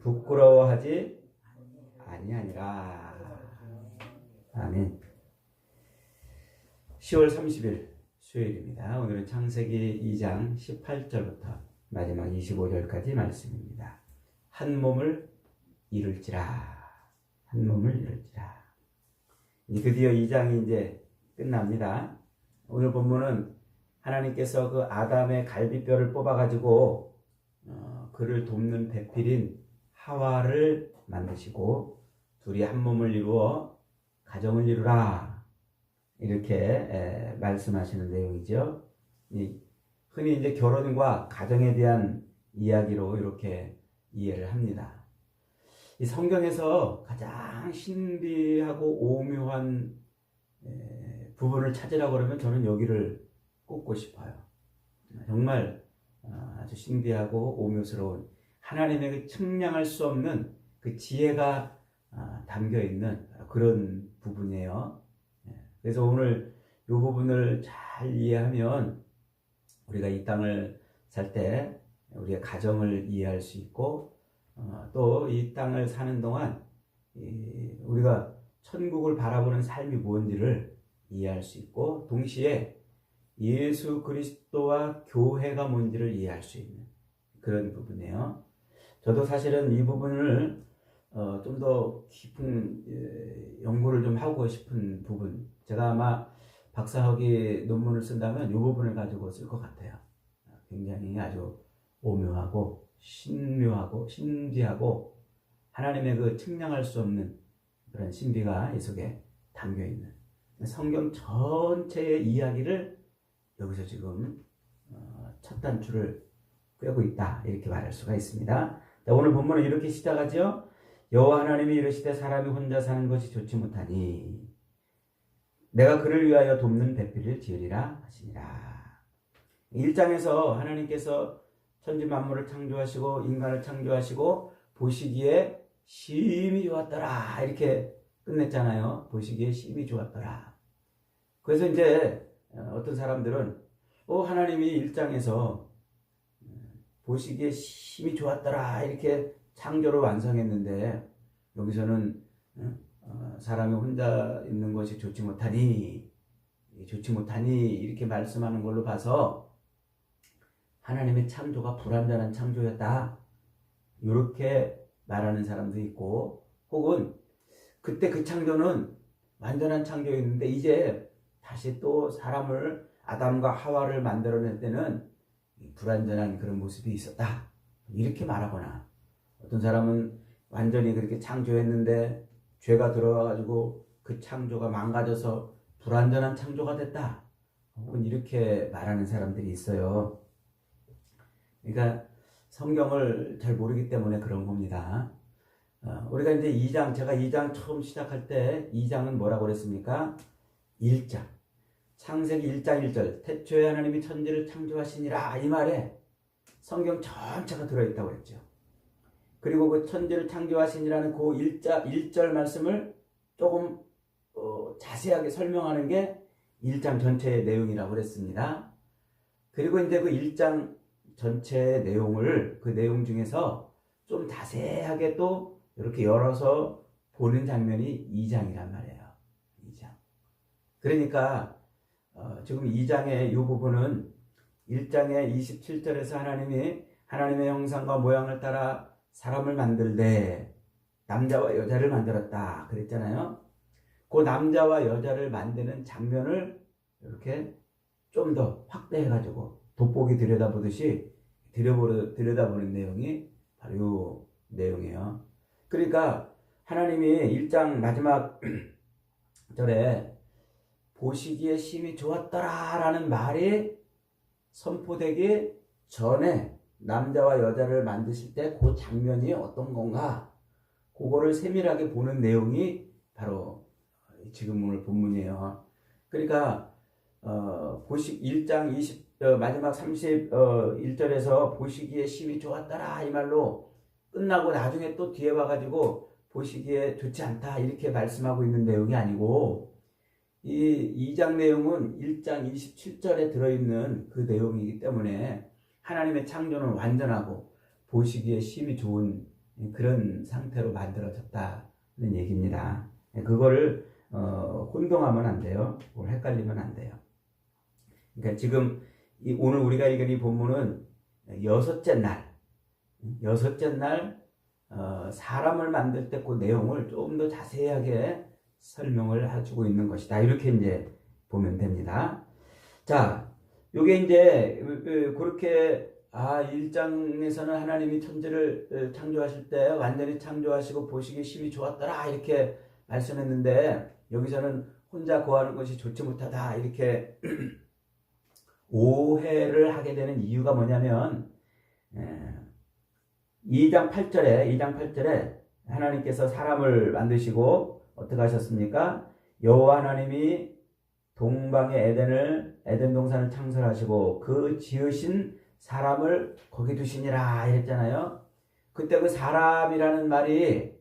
부끄러워하지 아니하니라. 아멘. 10월 30일 수요일입니다. 오늘은 창세기 2장 18절부터 마지막 25절까지 말씀입니다. 한 몸을 이룰지라. 한 몸을 이룰지라. 드디어 2장이 이제 끝납니다. 오늘 본문은 하나님께서 그 아담의 갈비뼈를 뽑아가지고 그를 돕는 배필인 하와를 만드시고 둘이 한 몸을 이루어 가정을 이루라. 이렇게 말씀하시는 내용이죠. 흔히 이제 결혼과 가정에 대한 이야기로 이렇게 이해를 합니다. 이 성경에서 가장 신비하고 오묘한 부분을 찾으라고 그러면 저는 여기를 꼽고 싶어요. 정말 아주 신비하고 오묘스러운 하나님의 그 측량할 수 없는 그 지혜가 담겨 있는 그런 부분이에요. 그래서 오늘 이 부분을 잘 이해하면 우리가 이 땅을 살 때 우리의 가정을 이해할 수 있고 또 이 땅을 사는 동안 우리가 천국을 바라보는 삶이 뭔지를 이해할 수 있고 동시에 예수 그리스도와 교회가 뭔지를 이해할 수 있는 그런 부분이에요. 저도 사실은 이 부분을 좀 더 깊은 연구를 좀 하고 싶은 부분, 제가 아마 박사학위 논문을 쓴다면 이 부분을 가지고 쓸 것 같아요. 굉장히 아주 오묘하고 신묘하고 신비하고 하나님의 그 측량할 수 없는 그런 신비가 이 속에 담겨 있는 성경 전체의 이야기를 여기서 지금 첫 단추를 꿰고 있다, 이렇게 말할 수가 있습니다. 자, 오늘 본문은 이렇게 시작하죠. 여호와 하나님이 이르시되 사람이 혼자 사는 것이 좋지 못하니 내가 그를 위하여 돕는 배필을 지으리라 하시니라. 1장에서 하나님께서 천지 만물을 창조하시고 인간을 창조하시고 보시기에 심히 좋았더라, 이렇게 끝냈잖아요. 보시기에 심히 좋았더라. 그래서 이제 어떤 사람들은 하나님이 1장에서 보시기에 심히 좋았더라, 이렇게 창조를 완성했는데 여기서는 사람이 혼자 있는 것이 좋지 못하니 이렇게 말씀하는 걸로 봐서 하나님의 창조가 불완전한 창조였다, 이렇게 말하는 사람도 있고, 혹은 그때 그 창조는 완전한 창조였는데 이제 다시 또 사람을 아담과 하와를 만들어낼 때는 불완전한 그런 모습이 있었다, 이렇게 말하거나, 어떤 사람은 완전히 그렇게 창조했는데 죄가 들어와가지고 그 창조가 망가져서 불완전한 창조가 됐다, 혹은 이렇게 말하는 사람들이 있어요. 그러니까 성경을 잘 모르기 때문에 그런 겁니다. 우리가 이제 2장, 제가 2장 처음 시작할 때 2장은 뭐라고 그랬습니까? 1장. 창세기 1장 1절. 태초에 하나님이 천지를 창조하시니라, 이 말에 성경 전체가 들어있다고 그랬죠. 그리고 그 천지를 창조하시니라는 그 1절 말씀을 조금 자세하게 설명하는 게 1장 전체의 내용이라고 그랬습니다. 그리고 이제 그 1장 전체의 내용을, 그 내용 중에서 좀 자세하게 또 이렇게 열어서 보는 장면이 2장이란 말이에요. 2장. 그러니까 지금 2장의 이 부분은 1장의 27절에서 하나님의 형상과 모양을 따라 사람을 만들되 남자와 여자를 만들었다 그랬잖아요. 그 남자와 여자를 만드는 장면을 이렇게 좀 더 확대해가지고 돋보기 들여다보듯이 들여다보는 내용이 바로 이 내용이에요. 그러니까 하나님이 1장 마지막 절에 보시기에 심히 좋았더라 라는 말이 선포되기 전에 남자와 여자를 만드실 때 그 장면이 어떤 건가, 그거를 세밀하게 보는 내용이 바로 지금 오늘 본문이에요. 그러니까 1장 마지막 31절에서 보시기에 심히 좋았더라, 이 말로 끝나고 나중에 또 뒤에 와가지고 보시기에 좋지 않다, 이렇게 말씀하고 있는 내용이 아니고, 이 2장 내용은 1장 27절에 들어있는 그 내용이기 때문에 하나님의 창조는 완전하고 보시기에 심히 좋은 그런 상태로 만들어졌다는 얘기입니다. 그거를 혼동하면 안 돼요. 그걸 헷갈리면 안 돼요. 그러니까 지금 오늘 우리가 읽은 이 본문은 여섯째 날 사람을 만들 때 그 내용을 좀 더 자세하게 설명을 해주고 있는 것이다. 이렇게 이제 보면 됩니다. 자, 요게 이제 그렇게 1장에서는 하나님이 천지를 창조하실 때 완전히 창조하시고 보시기 심히 좋았더라 이렇게 말씀했는데, 여기서는 혼자 거하는 것이 좋지 못하다 이렇게 오해를 하게 되는 이유가 뭐냐면 2장 8절에 하나님께서 사람을 만드시고 어떻게 하셨습니까? 여호와 하나님이 동방의 에덴 동산을 창설하시고 그 지으신 사람을 거기 두시니라 이랬잖아요. 그때 그 사람이라는 말이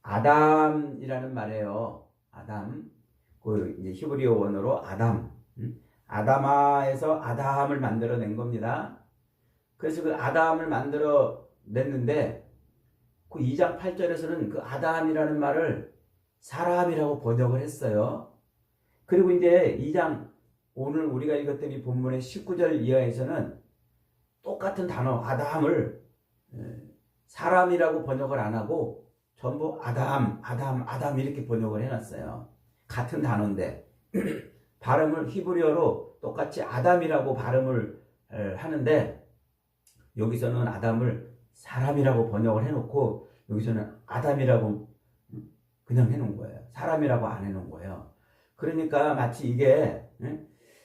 아담이라는 말이에요. 아담. 그 이제 히브리어 원어로 아담. 아담아에서 아담을 만들어낸 겁니다. 그래서 그 아담을 만들어 냈는데 그 2장 8절에서는 그 아담이라는 말을 사람이라고 번역을 했어요. 그리고 이제 2장 오늘 우리가 읽었던 이 본문의 19절 이하에서는 똑같은 단어 아담을 사람이라고 번역을 안 하고 전부 아담 이렇게 번역을 해놨어요. 같은 단어인데 발음을 히브리어로 똑같이 아담이라고 발음을 하는데 여기서는 아담을 사람이라고 번역을 해놓고 여기서는 아담이라고 그냥 해놓은 거예요. 사람이라고 안 해놓은 거예요. 그러니까 마치 이게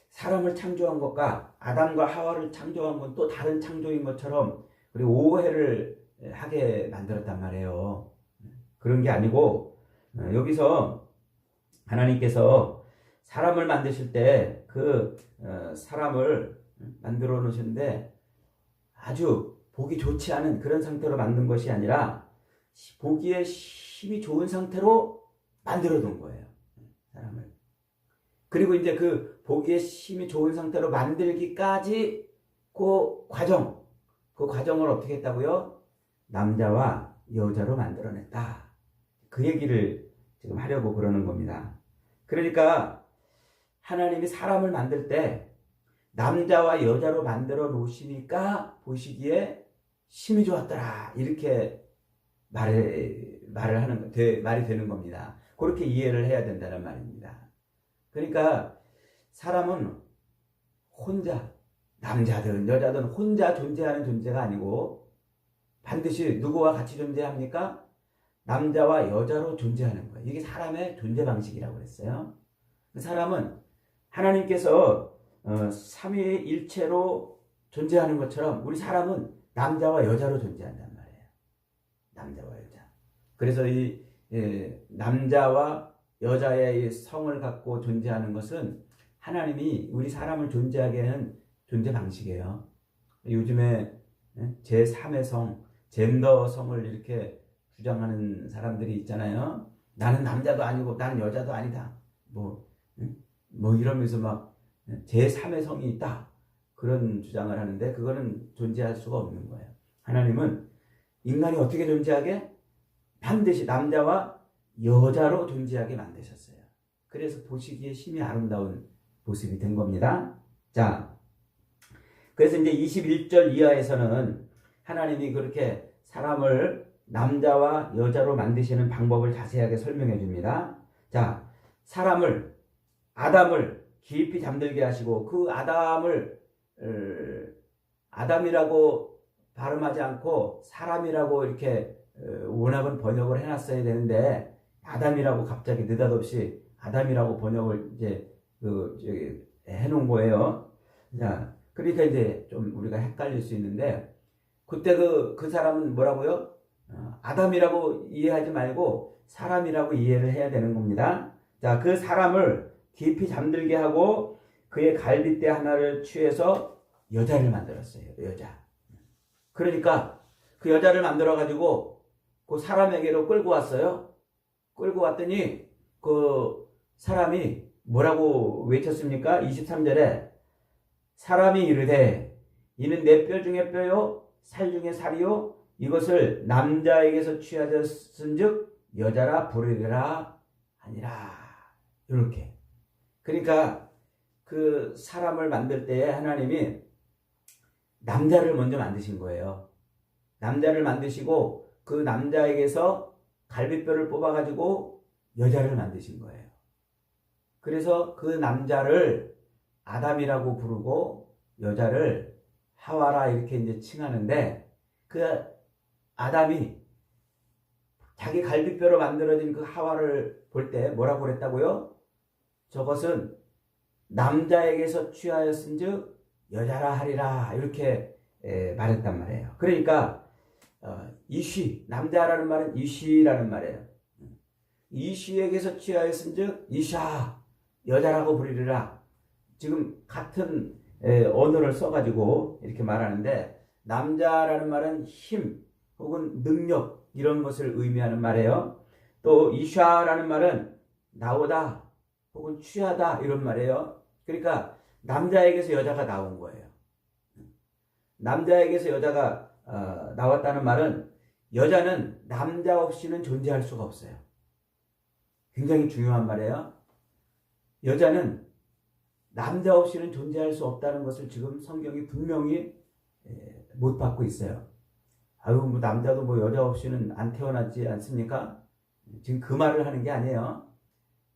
사람을 창조한 것과 아담과 하와를 창조한 건 또 다른 창조인 것처럼 그리고 오해를 하게 만들었단 말이에요. 그런 게 아니고 여기서 하나님께서 사람을 만드실 때 그 사람을 만들어 놓으셨는데 아주 보기 좋지 않은 그런 상태로 만든 것이 아니라 보기에 힘이 좋은 상태로 만들어 놓은 거예요. 사람을. 그리고 이제 그 보기에 힘이 좋은 상태로 만들기까지 그 과정을 어떻게 했다고요? 남자와 여자로 만들어냈다. 그 얘기를 지금 하려고 그러는 겁니다. 그러니까 하나님이 사람을 만들 때 남자와 여자로 만들어 놓으시니까 보시기에 힘이 좋았더라. 이렇게 말이 되는 겁니다. 그렇게 이해를 해야 된다는 말입니다. 그러니까 사람은 혼자, 남자든 여자든 혼자 존재하는 존재가 아니고 반드시 누구와 같이 존재합니까? 남자와 여자로 존재하는 거예요. 이게 사람의 존재 방식이라고 그랬어요. 사람은 하나님께서 삼위일체로 존재하는 것처럼 우리 사람은 남자와 여자로 존재한단 말이에요. 남자와 여자. 그래서 이 남자와 여자의 이 성을 갖고 존재하는 것은 하나님이 우리 사람을 존재하게 하는 존재 방식이에요. 요즘에 제3의 성, 젠더 성을 이렇게 주장하는 사람들이 있잖아요. 나는 남자도 아니고 나는 여자도 아니다. 뭐 이러면서 막 제3의 성이 있다. 그런 주장을 하는데 그거는 존재할 수가 없는 거예요. 하나님은 인간이 어떻게 존재하게? 반드시 남자와 여자로 존재하게 만드셨어요. 그래서 보시기에 심히 아름다운 모습이 된 겁니다. 자, 그래서 이제 21절 이하에서는 하나님이 그렇게 사람을 남자와 여자로 만드시는 방법을 자세하게 설명해 줍니다. 자, 아담을 깊이 잠들게 하시고 그 아담을 아담이라고 발음하지 않고 사람이라고 이렇게 원학은 번역을 해놨어야 되는데 아담이라고 갑자기 느닷없이 아담이라고 번역을 이제 해놓은 거예요. 자, 그러니까 이제 좀 우리가 헷갈릴 수 있는데 그때 그 사람은 뭐라고요? 아담이라고 이해하지 말고 사람이라고 이해를 해야 되는 겁니다. 자, 그 사람을 깊이 잠들게 하고 그의 갈빗대 하나를 취해서 여자를 만들었어요. 여자. 그러니까 그 여자를 만들어가지고 그 사람에게로 끌고 왔어요. 끌고 왔더니 그 사람이 뭐라고 외쳤습니까? 23절에 사람이 이르되 이는 내 뼈 중에 뼈요 살 중에 살이요 이것을 남자에게서 취하였은즉 여자라 부르리라 하니라. 이렇게. 그러니까 그 사람을 만들 때에 하나님이 남자를 먼저 만드신 거예요. 남자를 만드시고 그 남자에게서 갈비뼈를 뽑아가지고 여자를 만드신 거예요. 그래서 그 남자를 아담이라고 부르고 여자를 하와라 이렇게 이제 칭하는데, 그 아담이 자기 갈비뼈로 만들어진 그 하와를 볼 때 뭐라고 그랬다고요? 저것은 남자에게서 취하였은즉 여자라 하리라 이렇게 말했단 말이에요. 그러니까 이쉬, 남자라는 말은 이쉬라는 말이에요. 이쉬에게서 취하였은즉 이샤, 여자라고 부르리라. 지금 같은 언어를 써가지고 이렇게 말하는데, 남자라는 말은 힘 혹은 능력 이런 것을 의미하는 말이에요. 또 이샤라는 말은 나오다 혹은 취하다 이런 말이에요. 그러니까 남자에게서 여자가 나온 거예요. 남자에게서 여자가 나왔다는 말은 여자는 남자 없이는 존재할 수가 없어요. 굉장히 중요한 말이에요. 여자는 남자 없이는 존재할 수 없다는 것을 지금 성경이 분명히 못 받고 있어요. 아유, 뭐 남자도 뭐 여자 없이는 안 태어났지 않습니까? 지금 그 말을 하는 게 아니에요.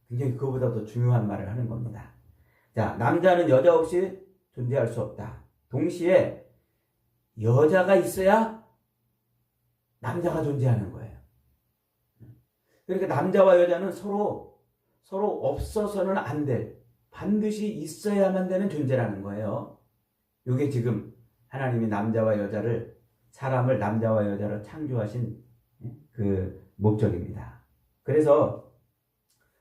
굉장히 그거보다 더 중요한 말을 하는 겁니다. 자, 남자는 여자 없이 존재할 수 없다. 동시에 여자가 있어야 남자가 존재하는 거예요. 그러니까 남자와 여자는 서로 없어서는 안 될, 반드시 있어야만 되는 존재라는 거예요. 이게 지금 하나님이 남자와 여자를, 사람을 남자와 여자로 창조하신 그 목적입니다. 그래서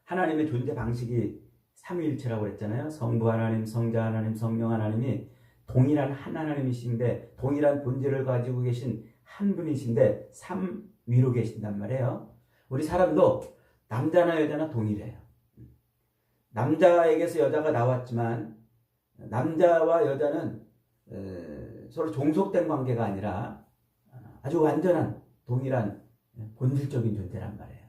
하나님의 존재 방식이 삼위일체라고 그랬잖아요. 성부 하나님, 성자 하나님, 성령 하나님이 동일한 한 하나님이신데, 동일한 본질을 가지고 계신 한 분이신데 삼위로 계신단 말이에요. 우리 사람도 남자나 여자나 동일해요. 남자에게서 여자가 나왔지만 남자와 여자는 서로 종속된 관계가 아니라 아주 완전한 동일한 본질적인 존재란 말이에요.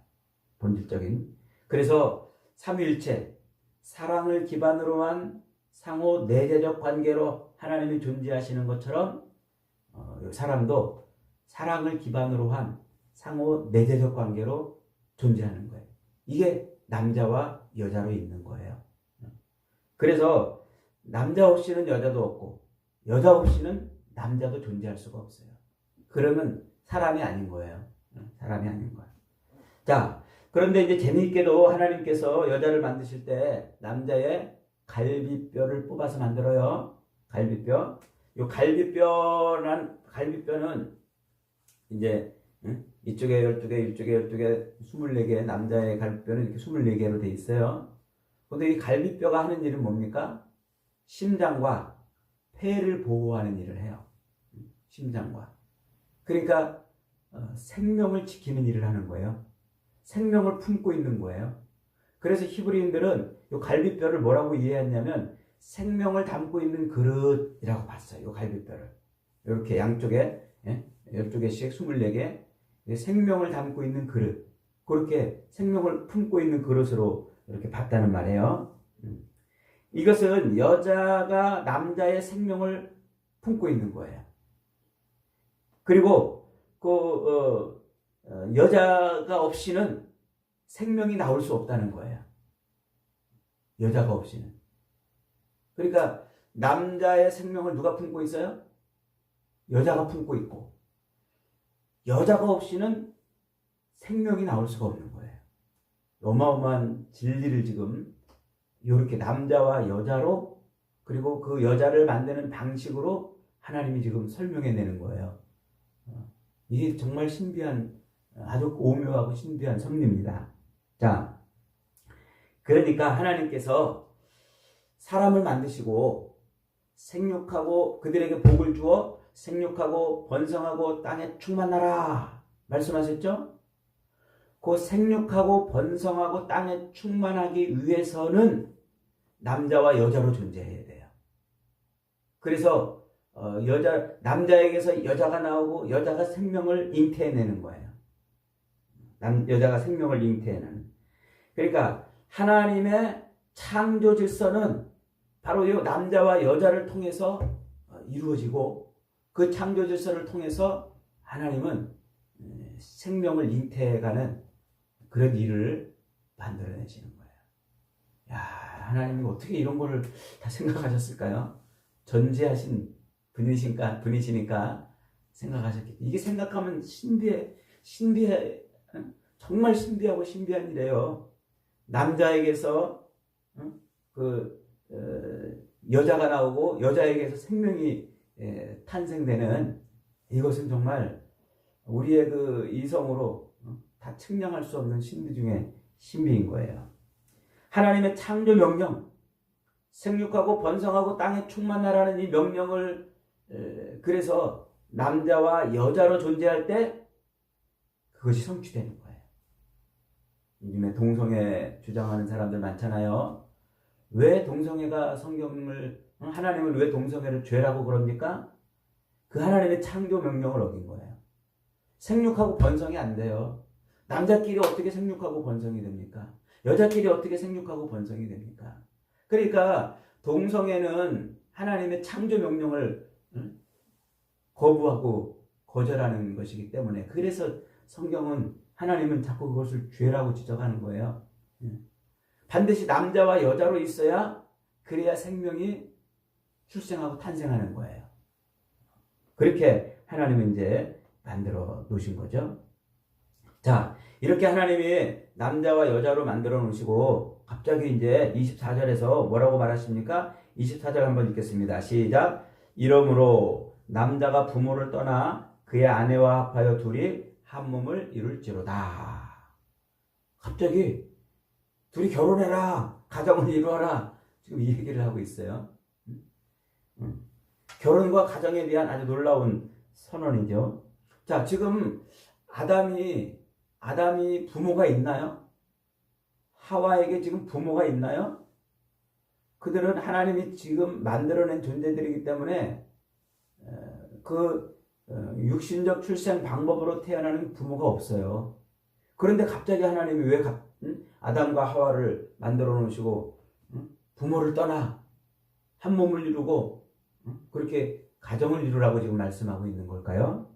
본질적인. 그래서 삼위일체, 사랑을 기반으로 한 상호 내재적 관계로 하나님이 존재하시는 것처럼 사람도 사랑을 기반으로 한 상호 내재적 관계로 존재하는 거예요. 이게 남자와 여자로 있는 거예요. 그래서 남자 없이는 여자도 없고 여자 없이는 남자도 존재할 수가 없어요. 그러면 사람이 아닌 거예요. 사람이 아닌 거예요. 자, 그런데 이제 재미있게도 하나님께서 여자를 만드실 때 남자의 갈비뼈를 뽑아서 만들어요. 갈비뼈. 요 갈비뼈는 이제 이쪽에 12개, 이쪽에 12개, 24개, 남자의 갈비뼈는 이렇게 24개로 돼 있어요. 근데 이 갈비뼈가 하는 일은 뭡니까? 심장과 폐를 보호하는 일을 해요. 심장과. 그러니까 생명을 지키는 일을 하는 거예요. 생명을 품고 있는 거예요. 그래서 히브리인들은 이 갈비뼈를 뭐라고 이해했냐면 생명을 담고 있는 그릇이라고 봤어요. 이 갈비뼈를. 이렇게 양쪽에 12개씩 24개 생명을 담고 있는 그릇, 그렇게 생명을 품고 있는 그릇으로 이렇게 봤다는 말이에요. 이것은 여자가 남자의 생명을 품고 있는 거예요. 그리고 여자가 없이는 생명이 나올 수 없다는 거예요. 여자가 없이는. 그러니까 남자의 생명을 누가 품고 있어요? 여자가 품고 있고, 여자가 없이는 생명이 나올 수가 없는 거예요. 어마어마한 진리를 지금 이렇게 남자와 여자로, 그리고 그 여자를 만드는 방식으로 하나님이 지금 설명해내는 거예요. 이게 정말 신비한, 아주 오묘하고 신비한 섭리입니다. 자, 그러니까 하나님께서 사람을 만드시고 생육하고 그들에게 복을 주어 생육하고 번성하고 땅에 충만하라 말씀하셨죠? 그 생육하고 번성하고 땅에 충만하기 위해서는 남자와 여자로 존재해야 돼요. 그래서 남자에게서 여자가 나오고 여자가 생명을 잉태해내는 거예요. 여자가 생명을 잉태해내는. 그러니까 하나님의 창조 질서는 바로 이 남자와 여자를 통해서 이루어지고 그 창조 질서를 통해서 하나님은 생명을 잉태해가는 그런 일을 만들어내시는 거예요. 야, 하나님이 어떻게 이런 거를 다 생각하셨을까요? 전지하신 분이시니까 생각하셨겠죠. 이게 생각하면 신비해, 정말 신비하고 신비한 일이에요. 남자에게서 여자가 나오고 여자에게서 생명이 탄생되는 이것은 정말 우리의 그 이성으로 다 측량할 수 없는 신비 중에 신비인 거예요. 하나님의 창조 명령, 생육하고 번성하고 땅에 충만하라는 이 명령을 그래서 남자와 여자로 존재할 때 그것이 성취되는 거예요. 요즘에 동성애 주장하는 사람들 많잖아요. 왜 동성애가 하나님은 왜 동성애를 죄라고 그럽니까? 그 하나님의 창조 명령을 어긴 거예요. 생육하고 번성이 안 돼요. 남자끼리 어떻게 생육하고 번성이 됩니까? 여자끼리 어떻게 생육하고 번성이 됩니까? 그러니까 동성애는 하나님의 창조 명령을 거부하고 거절하는 것이기 때문에 그래서 성경은 하나님은 자꾸 그것을 죄라고 지적하는 거예요. 반드시 남자와 여자로 있어야 그래야 생명이 출생하고 탄생하는 거예요. 그렇게 하나님은 이제 만들어 놓으신 거죠. 자, 이렇게 하나님이 남자와 여자로 만들어 놓으시고 갑자기 이제 24절에서 뭐라고 말하십니까? 24절 한번 읽겠습니다. 시작. 이러므로 남자가 부모를 떠나 그의 아내와 합하여 둘이 한 몸을 이룰지로다. 갑자기 둘이 결혼해라. 가정을 이루어라. 지금 이 얘기를 하고 있어요. 결혼과 가정에 대한 아주 놀라운 선언이죠. 자, 지금 아담이 부모가 있나요? 하와에게 지금 부모가 있나요? 그들은 하나님이 지금 만들어낸 존재들이기 때문에 육신적 출생 방법으로 태어나는 부모가 없어요. 그런데 갑자기 하나님이 왜 아담과 하와를 만들어 놓으시고 부모를 떠나 한 몸을 이루고 그렇게 가정을 이루라고 지금 말씀하고 있는 걸까요?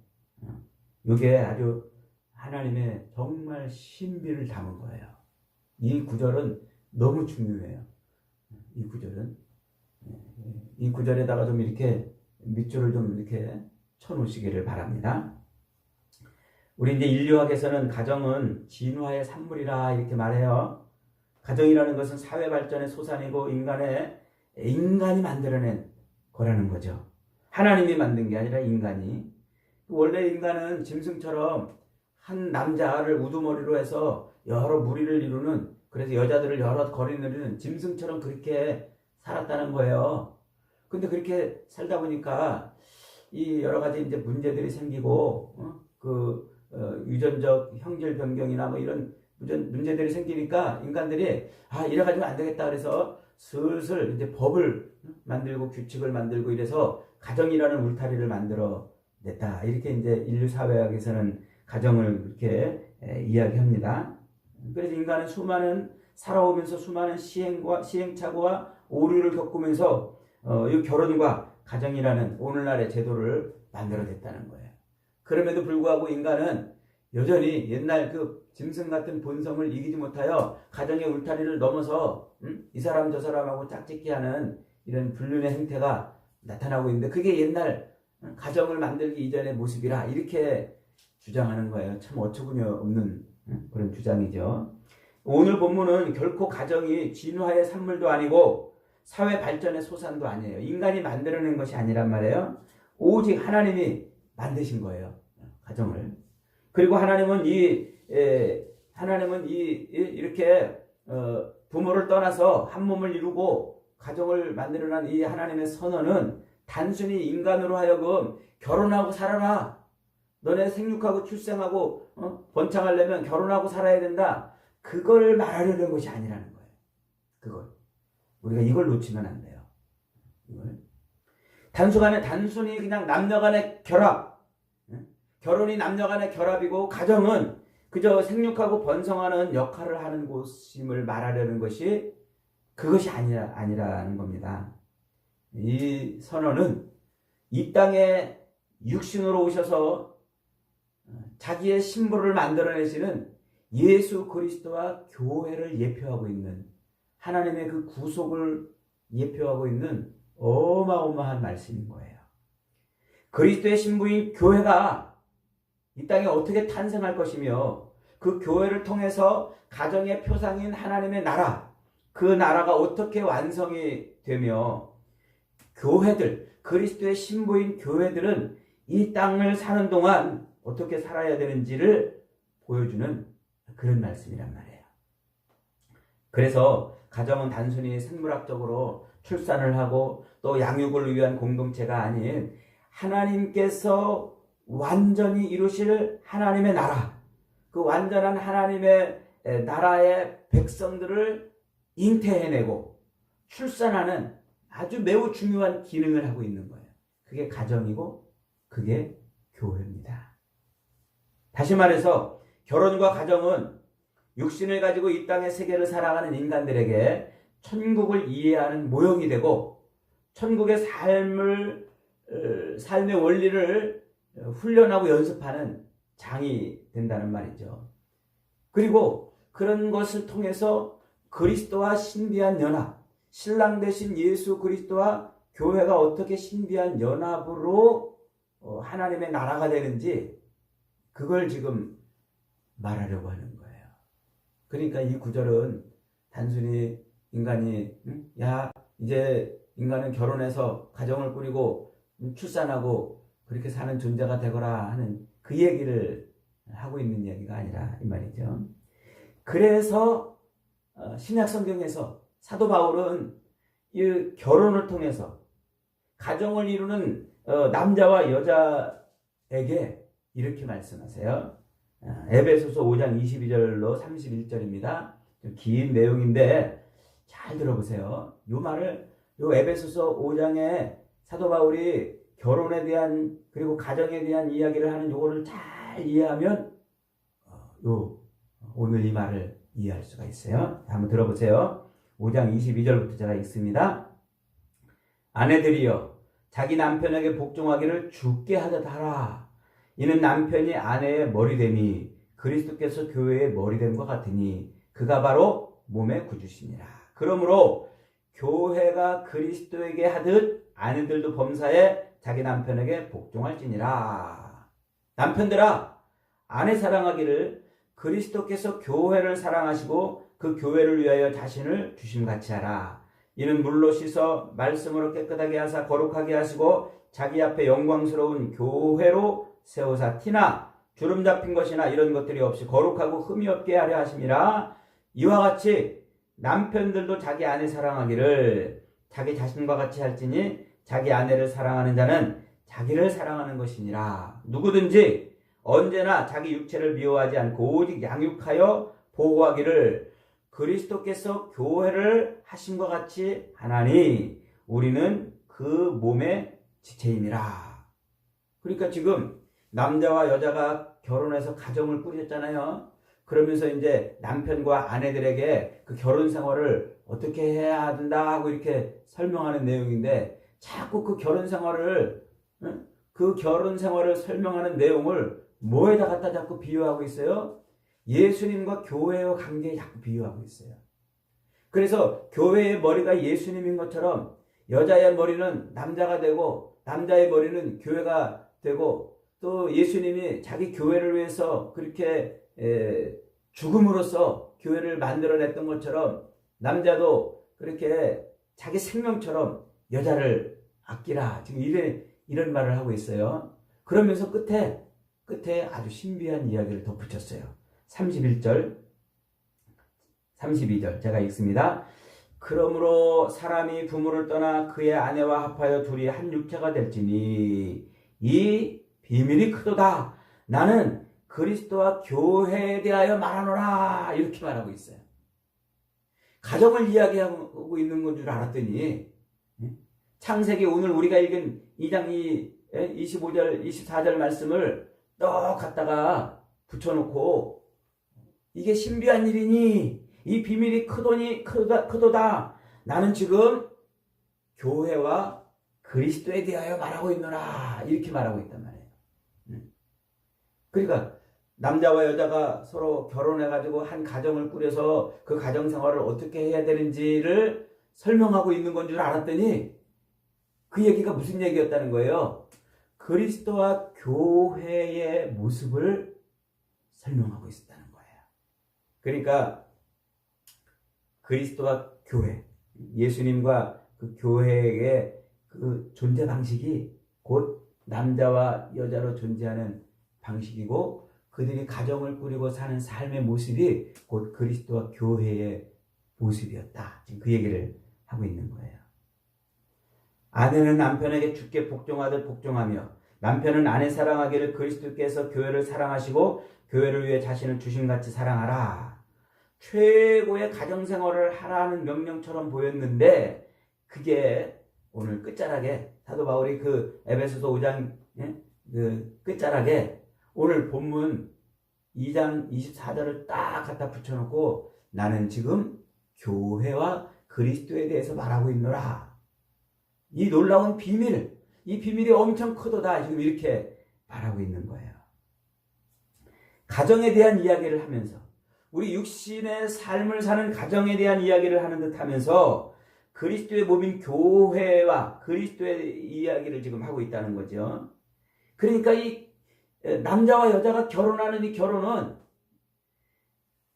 이게 아주 하나님의 정말 신비를 담은 거예요. 이 구절은 너무 중요해요. 이 구절에다가 좀 이렇게 밑줄을 좀 이렇게 쳐놓으시기를 바랍니다. 우리 이제 인류학에서는 가정은 진화의 산물이라 이렇게 말해요. 가정이라는 것은 사회 발전의 소산이고 인간이 만들어낸 거라는 거죠. 하나님이 만든 게 아니라 인간이. 원래 인간은 짐승처럼 한 남자를 우두머리로 해서 여러 무리를 이루는, 그래서 여자들을 여러 거리 누리는 짐승처럼 그렇게 살았다는 거예요. 근데 그렇게 살다 보니까 이 여러 가지 이제 문제들이 생기고 유전적 형질 변경이나 뭐 이런 문제들이 생기니까 인간들이 이래가지고 안 되겠다 그래서 슬슬 이제 법을 만들고 규칙을 만들고 이래서 가정이라는 울타리를 만들어 냈다. 이렇게 이제 인류 사회학에서는 가정을 그렇게 이야기합니다. 그래서 인간은 살아오면서 수많은 시행착오와 오류를 겪으면서 이 결혼과 가정이라는 오늘날의 제도를 만들어냈다는 거예요. 그럼에도 불구하고 인간은 여전히 옛날 그 짐승 같은 본성을 이기지 못하여 가정의 울타리를 넘어서 이 사람 저 사람하고 짝짓기하는 이런 불륜의 행태가 나타나고 있는데 그게 옛날 가정을 만들기 이전의 모습이라 이렇게 주장하는 거예요. 참 어처구니 없는 그런 주장이죠. 오늘 본문은 결코 가정이 진화의 산물도 아니고 사회 발전의 소산도 아니에요. 인간이 만들어낸 것이 아니란 말이에요. 오직 하나님이 만드신 거예요. 가정을. 그리고 하나님은 이렇게 부모를 떠나서 한 몸을 이루고 가정을 만들어낸 이 하나님의 선언은 단순히 인간으로 하여금 결혼하고 살아라. 너네 생육하고 출생하고 번창하려면 결혼하고 살아야 된다. 그걸 말하려는 것이 아니라는 거예요. 우리가 이걸 놓치면 안 돼요. 단순히 그냥 남녀 간의 결합, 결혼이 남녀 간의 결합이고 가정은 그저 생육하고 번성하는 역할을 하는 곳임을 말하려는 것이 그것이 아니라는 겁니다. 이 선언은 이 땅에 육신으로 오셔서 자기의 신부를 만들어내시는 예수 그리스도와 교회를 예표하고 있는 하나님의 그 구속을 예표하고 있는 어마어마한 말씀인 거예요. 그리스도의 신부인 교회가 이 땅에 어떻게 탄생할 것이며 그 교회를 통해서 가정의 표상인 하나님의 나라, 그 나라가 어떻게 완성이 되며 교회들, 그리스도의 신부인 교회들은 이 땅을 사는 동안 어떻게 살아야 되는지를 보여주는 그런 말씀이란 말이에요. 그래서 가정은 단순히 생물학적으로 출산을 하고 또 양육을 위한 공동체가 아닌 하나님께서 완전히 이루실 하나님의 나라, 그 완전한 하나님의 나라의 백성들을 잉태해내고 출산하는 아주 매우 중요한 기능을 하고 있는 거예요. 그게 가정이고 그게 교회입니다. 다시 말해서 결혼과 가정은 육신을 가지고 이 땅의 세계를 살아가는 인간들에게 천국을 이해하는 모형이 되고 천국의 삶의 원리를 훈련하고 연습하는 장이 된다는 말이죠. 그리고 그런 것을 통해서 그리스도와 신비한 연합, 신랑 되신 예수 그리스도와 교회가 어떻게 신비한 연합으로 하나님의 나라가 되는지 그걸 지금 말하려고 하는 거예요. 그러니까 이 구절은 단순히 인간이 이제 인간은 결혼해서 가정을 꾸리고 출산하고 그렇게 사는 존재가 되거라 하는 그 얘기를 하고 있는 얘기가 아니라 이 말이죠. 그래서 신약 성경에서 사도 바울은 이 결혼을 통해서 가정을 이루는 남자와 여자에게 이렇게 말씀하세요. 에베소서 5장 22절로 31절입니다. 긴 내용인데 잘 들어보세요. 이 말을 에베소서 5장에 사도 바울이 결혼에 대한 그리고 가정에 대한 이야기를 하는 요거를 잘 이해하면 오늘 이 말을 이해할 수가 있어요. 한번 들어보세요. 5장 22절부터 제가 읽습니다. 아내들이여 자기 남편에게 복종하기를 주께 하듯 하라. 이는 남편이 아내의 머리됨이 그리스도께서 교회의 머리됨과 같으니 그가 바로 몸의 구주시니라. 그러므로 교회가 그리스도에게 하듯 아내들도 범사에 자기 남편에게 복종할지니라. 남편들아 아내 사랑하기를 그리스도께서 교회를 사랑하시고 그 교회를 위하여 자신을 주심같이 하라. 이는 물로 씻어 말씀으로 깨끗하게 하사 거룩하게 하시고 자기 앞에 영광스러운 교회로 세우사 티나 주름 잡힌 것이나 이런 것들이 없이 거룩하고 흠이 없게 하려 하심이라. 이와 같이 남편들도 자기 아내 사랑하기를 자기 자신과 같이 할지니 자기 아내를 사랑하는 자는 자기를 사랑하는 것이니라. 누구든지 언제나 자기 육체를 미워하지 않고 오직 양육하여 보호하기를 그리스도께서 교회를 하심과 같이 하나니 우리는 그 몸의 지체임이라. 그러니까 지금 남자와 여자가 결혼해서 가정을 꾸렸잖아요. 그러면서 이제 남편과 아내들에게 그 결혼 생활을 어떻게 해야 된다 하고 이렇게 설명하는 내용인데 자꾸 그 결혼 생활을 설명하는 내용을 뭐에다 갖다 자꾸 비유하고 있어요? 예수님과 교회와 관계에 자꾸 비유하고 있어요. 그래서 교회의 머리가 예수님인 것처럼 여자의 머리는 남자가 되고 남자의 머리는 교회가 되고 또 예수님이 자기 교회를 위해서 그렇게 죽음으로써 교회를 만들어냈던 것처럼 남자도 그렇게 자기 생명처럼 여자를 아끼라. 지금 이런 말을 하고 있어요. 그러면서 끝에 아주 신비한 이야기를 덧붙였어요. 31절, 32절 제가 읽습니다. 그러므로 사람이 부모를 떠나 그의 아내와 합하여 둘이 한 육체가 될지니 이 비밀이 크도다. 나는 그리스도와 교회에 대하여 말하노라. 이렇게 말하고 있어요. 가정을 이야기하고 있는 건 줄 알았더니 창세기 오늘 우리가 읽은 2장 25절, 24절 말씀을 또 갖다가 붙여놓고 이게 신비한 일이니 이 비밀이 크도다. 나는 지금 교회와 그리스도에 대하여 말하고 있노라. 이렇게 말하고 있단 말이에요. 그러니까 남자와 여자가 서로 결혼해가지고 한 가정을 꾸려서 그 가정 생활을 어떻게 해야 되는지를 설명하고 있는 건 줄 알았더니 그 얘기가 무슨 얘기였다는 거예요. 그리스도와 교회의 모습을 설명하고 있었다는 거예요. 그러니까 그리스도와 교회, 예수님과 그 교회의 그 존재 방식이 곧 남자와 여자로 존재하는 방식이고 그들이 가정을 꾸리고 사는 삶의 모습이 곧 그리스도와 교회의 모습이었다. 지금 그 얘기를 하고 있는 거예요. 아내는 남편에게 주께 복종하듯 복종하며 남편은 아내 사랑하기를 그리스도께서 교회를 사랑하시고 교회를 위해 자신을 주신같이 사랑하라. 최고의 가정생활을 하라는 명령처럼 보였는데 그게 오늘 끝자락에 사도 바울이 그 에베소서 5장 그 끝자락에 오늘 본문 2장 24절을 딱 갖다 붙여놓고 나는 지금 교회와 그리스도에 대해서 말하고 있노라. 이 놀라운 비밀, 이 비밀이 엄청 크도다. 지금 이렇게 말하고 있는 거예요. 가정에 대한 이야기를 하면서 우리 육신의 삶을 사는 가정에 대한 이야기를 하는 듯 하면서 그리스도의 몸인 교회와 그리스도의 이야기를 지금 하고 있다는 거죠. 그러니까 이 남자와 여자가 결혼하는 이 결혼은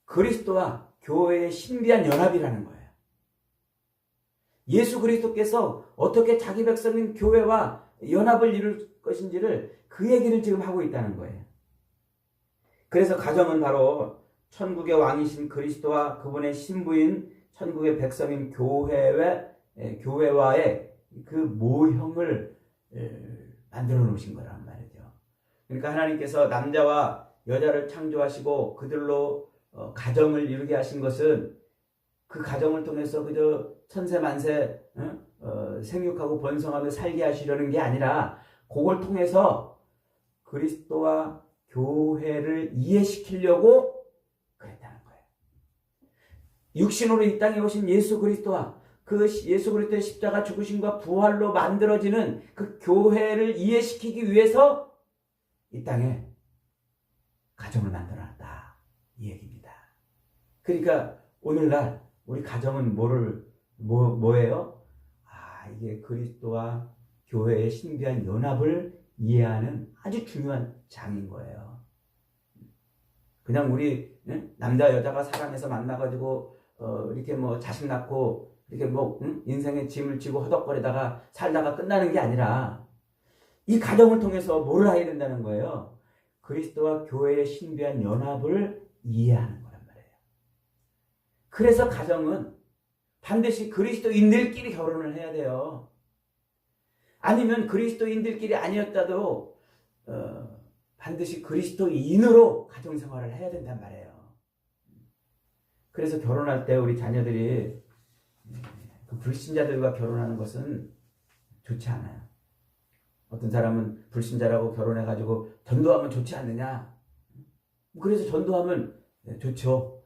그리스도와 교회의 신비한 연합이라는 거예요. 예수 그리스도께서 어떻게 자기 백성인 교회와 연합을 이룰 것인지를 그 얘기를 지금 하고 있다는 거예요. 그래서 가정은 바로 천국의 왕이신 그리스도와 그분의 신부인 천국의 백성인 교회와의 그 모형을 만들어 놓으신 거란 말이죠. 그러니까 하나님께서 남자와 여자를 창조하시고 그들로 가정을 이루게 하신 것은 그 가정을 통해서 그저 천세만세 생육하고 번성하며 살게 하시려는 게 아니라 그걸 통해서 그리스도와 교회를 이해시키려고 그랬다는 거예요. 육신으로 이 땅에 오신 예수 그리스도와 그 예수 그리스도의 십자가 죽으심과 부활로 만들어지는 그 교회를 이해시키기 위해서 이 땅에 가정을 만들어놨다. 이 얘기입니다. 그러니까 오늘날 우리 가정은 뭐예요? 이게 그리스도와 교회의 신비한 연합을 이해하는 아주 중요한 장인 거예요. 그냥 우리 남자 여자가 사랑해서 만나가지고 이렇게 뭐 자식 낳고 이렇게 뭐 인생의 짐을 지고 허덕거리다가 살다가 끝나는 게 아니라 이 가정을 통해서 뭘 해야 된다는 거예요? 그리스도와 교회의 신비한 연합을 이해하는 거란 말이에요. 그래서 가정은 반드시 그리스도인들끼리 결혼을 해야 돼요. 아니면 그리스도인들끼리 아니었다도 반드시 그리스도인으로 가정생활을 해야 된단 말이에요. 그래서 결혼할 때 우리 자녀들이 그 불신자들과 결혼하는 것은 좋지 않아요. 어떤 사람은 불신자라고 결혼해가지고 전도하면 좋지 않느냐. 그래서 전도하면 좋죠.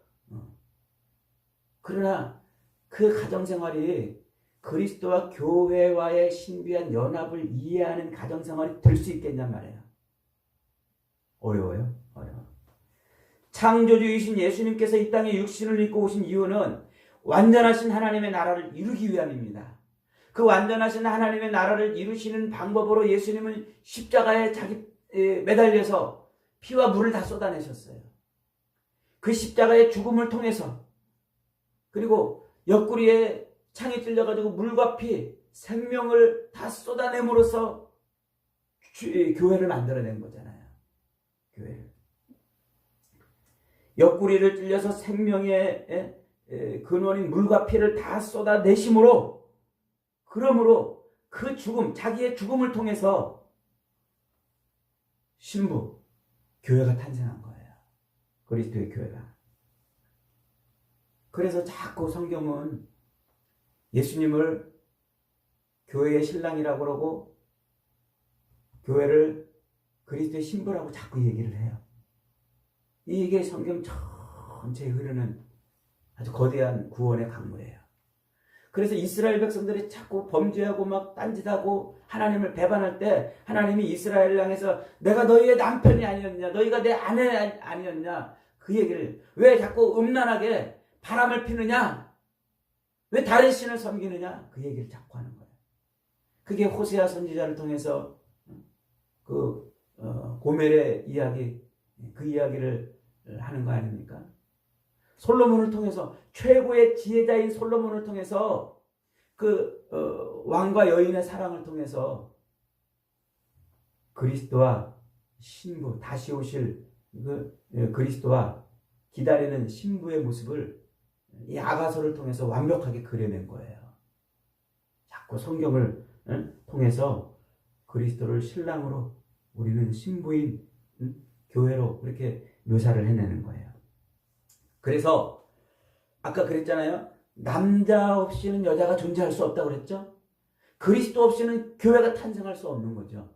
그러나 그 가정생활이 그리스도와 교회와의 신비한 연합을 이해하는 가정생활이 될 수 있겠냔 말이에요. 어려워요? 어려워. 창조주이신 예수님께서 이 땅에 육신을 입고 오신 이유는 완전하신 하나님의 나라를 이루기 위함입니다. 그 완전하신 하나님의 나라를 이루시는 방법으로 예수님은 십자가에 매달려서 피와 물을 다 쏟아내셨어요. 그 십자가의 죽음을 통해서 그리고 옆구리에 창이 찔려가지고 물과 피, 생명을 다 쏟아냄으로써 교회를 만들어낸 거잖아요. 교회를. 옆구리를 찔려서 생명의 근원인 물과 피를 다 쏟아내심으로 그러므로 그 죽음, 자기의 죽음을 통해서 신부, 교회가 탄생한 거예요. 그리스도의 교회가. 그래서 자꾸 성경은 예수님을 교회의 신랑이라고 그러고 교회를 그리스도의 신부라고 자꾸 얘기를 해요. 이게 성경 전체에 흐르는 아주 거대한 구원의 강물이에요. 그래서 이스라엘 백성들이 자꾸 범죄하고 막 딴짓하고 하나님을 배반할 때 하나님이 이스라엘을 향해서 내가 너희의 남편이 아니었냐, 너희가 내 아내 아니었냐, 그 얘기를 왜 자꾸 음란하게 바람을 피느냐, 왜 다른 신을 섬기느냐, 그 얘기를 자꾸 하는 거예요. 그게 호세아 선지자를 통해서 고멜의 이야기, 그 이야기를 하는 거 아닙니까? 솔로몬을 통해서, 최고의 지혜자인 솔로몬을 통해서 왕과 여인의 사랑을 통해서 그리스도와 신부, 다시 오실 그리스도와 기다리는 신부의 모습을 이 아가서를 통해서 완벽하게 그려낸 거예요. 자꾸 성경을 통해서 그리스도를 신랑으로, 우리는 신부인 교회로 그렇게 묘사를 해내는 거예요. 그래서 아까 그랬잖아요. 남자 없이는 여자가 존재할 수 없다고 그랬죠. 그리스도 없이는 교회가 탄생할 수 없는 거죠.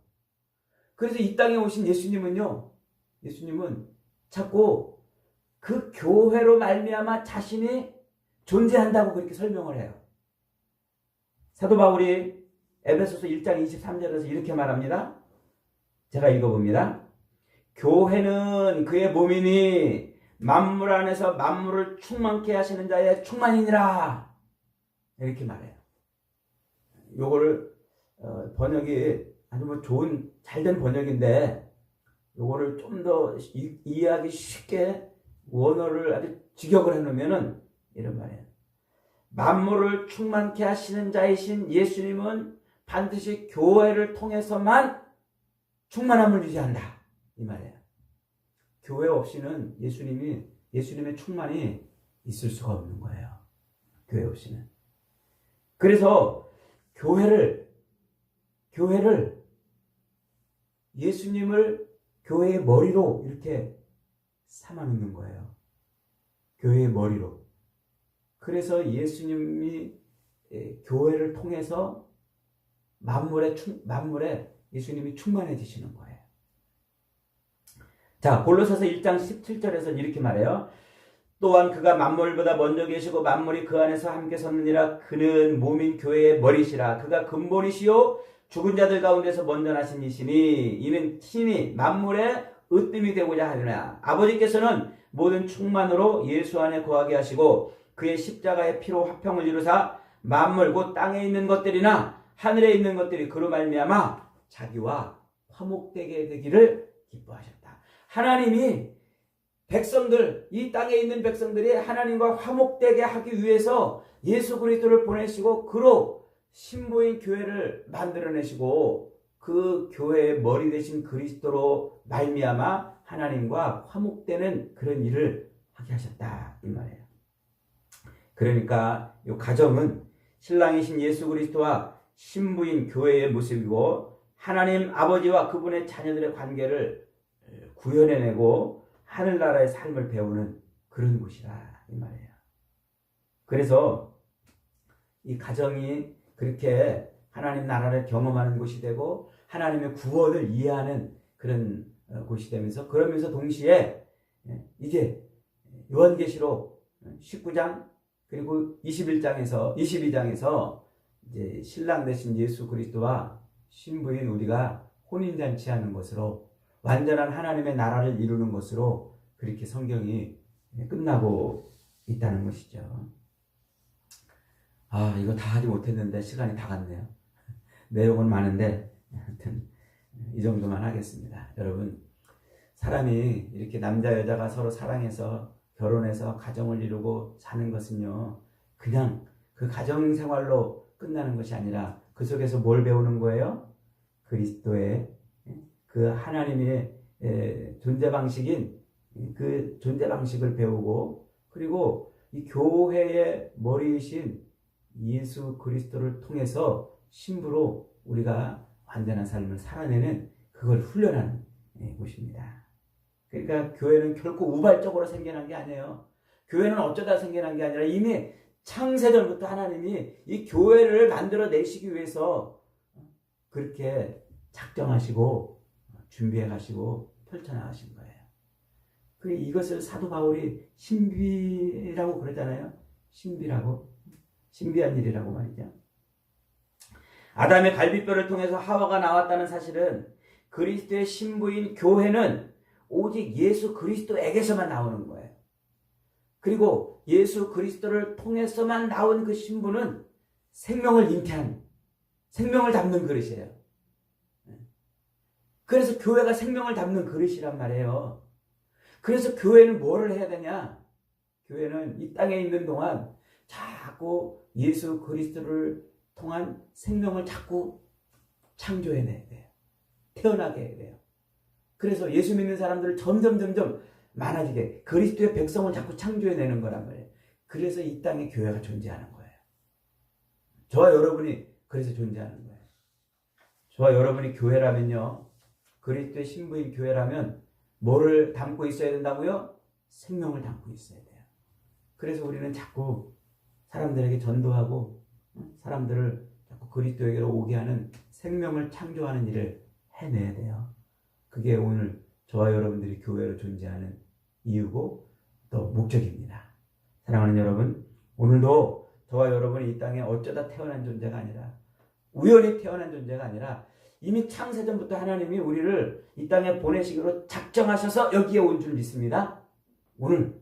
그래서 이 땅에 오신 예수님은 자꾸 그 교회로 말미암아 자신이 존재한다고 그렇게 설명을 해요. 사도 바울이 에베소서 1장 23절에서 이렇게 말합니다. 제가 읽어봅니다. 교회는 그의 몸이니 만물 안에서 만물을 충만케 하시는 자의 충만이니라, 이렇게 말해요. 요거를 번역이 아주 좋은 잘된 번역인데, 요거를 좀 더 이해하기 쉽게 원어를 아주 직역을 해놓으면은 이런 말이에요. 만물을 충만케 하시는 자이신 예수님은 반드시 교회를 통해서만 충만함을 유지한다, 이 말이에요. 교회 없이는 예수님의 충만이 있을 수가 없는 거예요. 교회 없이는. 그래서 교회를 예수님을 교회의 머리로 이렇게 삼아 놓는 거예요. 교회의 머리로. 그래서 예수님이 교회를 통해서 만물에 예수님이 충만해지시는 거예요. 자, 골로새서 1장 17절에서 이렇게 말해요. 또한 그가 만물보다 먼저 계시고 만물이 그 안에서 함께 섰느니라. 그는 몸인 교회의 머리시라. 그가 근본이시요 죽은 자들 가운데서 먼저 나신 이시니 이는 친히 만물의 으뜸이 되고자 하느냐. 아버지께서는 모든 충만으로 예수 안에 거하게 하시고 그의 십자가의 피로 화평을 이루사 만물 곧 땅에 있는 것들이나 하늘에 있는 것들이 그로 말미암아 자기와 화목되게 되기를 기뻐하셨다. 하나님이 백성들, 이 땅에 있는 백성들이 하나님과 화목되게 하기 위해서 예수 그리스도를 보내시고 그로 신부인 교회를 만들어내시고 그 교회의 머리 되신 그리스도로 말미암아 하나님과 화목되는 그런 일을 하게 하셨다, 이 말이에요. 그러니까 이 가정은 신랑이신 예수 그리스도와 신부인 교회의 모습이고 하나님 아버지와 그분의 자녀들의 관계를 구현해내고 하늘나라의 삶을 배우는 그런 곳이라, 이 말이에요. 그래서 이 가정이 그렇게 하나님 나라를 경험하는 곳이 되고 하나님의 구원을 이해하는 그런 곳이 되면서, 그러면서 동시에 이게 요한계시록 19장 그리고 22장에서 이제 신랑 되신 예수 그리스도와 신부인 우리가 혼인잔치하는 것으로 완전한 하나님의 나라를 이루는 것으로 그렇게 성경이 끝나고 있다는 것이죠. 이거 다 하지 못했는데 시간이 다 갔네요. 내용은 많은데 하여튼 이 정도만 하겠습니다. 여러분, 사람이 이렇게 남자 여자가 서로 사랑해서 결혼해서 가정을 이루고 사는 것은요, 그냥 그 가정 생활로 끝나는 것이 아니라 그 속에서 뭘 배우는 거예요? 그리스도의 그 하나님의 존재 방식인 그 존재 방식을 배우고, 그리고 이 교회의 머리이신 예수 그리스도를 통해서 신부로 우리가 완전한 삶을 살아내는 그걸 훈련하는 곳입니다. 그러니까 교회는 결코 우발적으로 생겨난 게 아니에요. 교회는 어쩌다 생겨난 게 아니라 이미 창세전부터 하나님이 이 교회를 만들어내시기 위해서 그렇게 작정하시고 준비해 가시고 펼쳐나가신 거예요. 이것을 사도 바울이 신비라고 그러잖아요. 신비한 일이라고 말이죠. 아담의 갈비뼈를 통해서 하와가 나왔다는 사실은 그리스도의 신부인 교회는 오직 예수 그리스도에게서만 나오는 거예요. 그리고 예수 그리스도를 통해서만 나온 그 신부는 생명을 잉태한, 생명을 담는 그릇이에요. 그래서 교회가 생명을 담는 그릇이란 말이에요. 그래서 교회는 뭐를 해야 되냐? 교회는 이 땅에 있는 동안 자꾸 예수 그리스도를 통한 생명을 자꾸 창조해내야 돼요. 태어나게 해야 돼요. 그래서 예수 믿는 사람들을 점점 많아지게 그리스도의 백성을 자꾸 창조해내는 거란 말이에요. 그래서 이 땅에 교회가 존재하는 거예요. 저와 여러분이 그래서 존재하는 거예요. 저와 여러분이 교회라면요, 그리스도의 신부인 교회라면 뭐를 담고 있어야 된다고요? 생명을 담고 있어야 돼요. 그래서 우리는 자꾸 사람들에게 전도하고 사람들을 자꾸 그리스도에게로 오게 하는 생명을 창조하는 일을 해내야 돼요. 그게 오늘 저와 여러분들이 교회로 존재하는 이유고 또 목적입니다. 사랑하는 여러분, 오늘도 저와 여러분이 이 땅에 어쩌다 태어난 존재가 아니라, 우연히 태어난 존재가 아니라 이미 창세전부터 하나님이 우리를 이 땅에 보내시기로 작정하셔서 여기에 온 줄 믿습니다. 오늘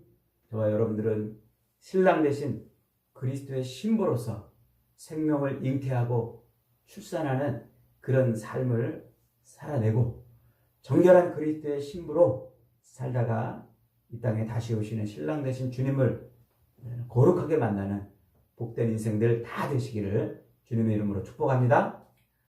저와 여러분들은 신랑 대신 그리스도의 신부로서 생명을 잉태하고 출산하는 그런 삶을 살아내고 정결한 그리스도의 신부로 살다가 이 땅에 다시 오시는 신랑 되신 주님을 거룩하게 만나는 복된 인생들 다 되시기를 주님의 이름으로 축복합니다.